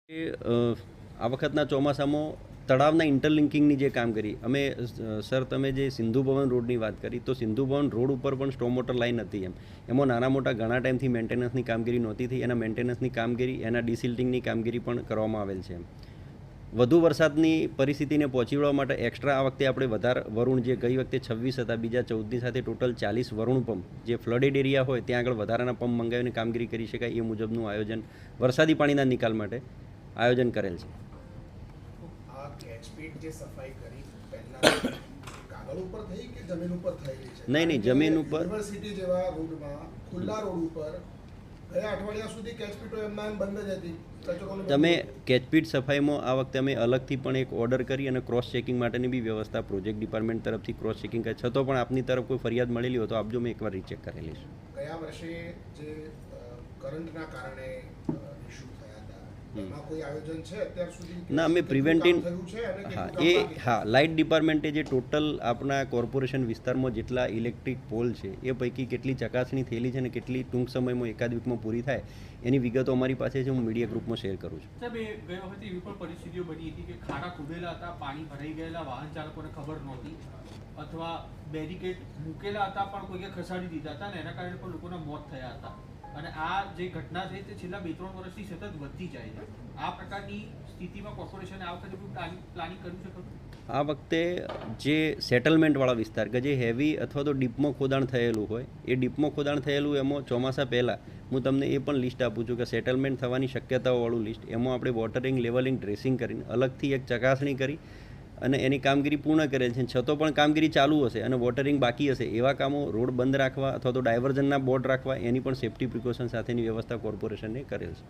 આ વખતના ચોમાસામાં તળાવના ઇન્ટરલિંકિંગની જે કામ કરી અમે સર તમે જે સિંધુ ભવન રોડની વાત કરી તો સિંધુ ભવન રોડ ઉપર પણ સ્ટોમ વોટર લાઈન હતી એમાં નાના મોટા ઘણા ટાઈમથી મેન્ટેનન્સની કામગીરી નહોતી થઈ. એના મેન્ટેનન્સની કામગીરી એના ડિસિલ્ટિંગની કામગીરી પણ કરવામાં આવેલ છે. વધુ વરસાદની પરિસ્થિતિને પહોંચી વળવા માટે એક્સ્ટ્રા આ વખતે આપણે વધારે વરુણ જે ગઈ વખતે 26 હતા બીજા 14ની સાથે ટોટલ 40 વરુણ પંપ જે ફ્લડેડ એરિયા હોય ત્યાં આગળ વધારાના પંપ મંગાવીને કામગીરી કરી શકાય એ મુજબનું આયોજન વરસાદી પાણીના નિકાલ માટે આયોજન કરેલ છે. નહીં જમીન ઉપર યુનિવર્સિટી જેવા રોડમાં ખુલ્લા રોડ ઉપર ગયા અઠવાડિયા સુધી કેચપીટો એમના એમ બંધ જ હતી. તમે કેચપીટ સફાઈમાં આ વખતે અમે અલગથી પણ એક ઓર્ડર કરી અને ક્રોસ ચેકિંગ માટેની બી વ્યવસ્થા પ્રોજેક્ટ ડિપાર્ટમેન્ટ તરફથી ક્રોસ ચેકિંગ કરે છતાં પણ આપની તરફ કોઈ ફરિયાદ મળેલી હોય તો આપજો, મેં એકવાર રીચેક કરેલી છે. ગયા વર્ષે જે કરંટના કારણે ઇશ્યુ થયા હતા એમાં કોઈ આયોજન છે અત્યાર સુધી? ના, અમે પ્રિવેન્ટિવ હા લાઇટ ડિપાર્ટમેન્ટે જે ટોટલ આપણા કોર્પોરેશન વિસ્તારમાં જેટલા ઇલેક્ટ્રિક પોલ છે એ પૈકી કેટલી ચકાસણી થયેલી છે અને કેટલી ટૂંક સમયમાં એકાદ વીકમાં પૂરી થાય એની વિગતો અમારી પાસે છે, હું મીડિયા ગ્રુપમાં શેર કરું છું. સાહેબ, ગઈ વખતે એવી પણ પરિસ્થિતિઓ બની હતી કે ખાડા ખોદેલા હતા, પાણી ભરાઈ ગયેલા, વાહન ચાલકોને ખબર નહોતી અથવા બેરિકેડ મૂકેલા હતા પણ કોઈએ ખસાડી દીધા હતા અને એના કારણે પણ લોકોના મોત થયા હતા. અને આ જે ઘટના છે તે છેલ્લા 2-3 વર્ષથી સતત વધતી જાય છે. આ પ્રકારની સ્થિતિમાં કોર્પોરેશને આ વખતે કોઈ પ્લાનિંગ કર્યું છે ખરું? આ વખતે જે સેટલમેન્ટવાળા વિસ્તાર કે જે હેવી અથવા તો ડીપમાં ખોદાણ થયેલું હોય એ ડીપમાં ખોદાણ થયેલું એમાં ચોમાસા પહેલાં હું તમને એ પણ લિસ્ટ આપું છું કે સેટલમેન્ટ થવાની શક્યતાઓવાળું લિસ્ટ એમાં આપણે વોટરિંગ લેવલિંગ ડ્રેસિંગ કરીને અલગથી એક ચકાસણી કરી અને એની કામગીરી પૂર્ણ કરેલ છે. છતાં પણ કામગીરી ચાલુ હશે અને વોટરિંગ બાકી હશે એવા કામો રોડ બંધ રાખવા અથવા તો ડાયવર્ઝનના બોર્ડ રાખવા એની પણ સેફ્ટી પ્રિકોશન સાથેની વ્યવસ્થા કોર્પોરેશને કરેલ છે.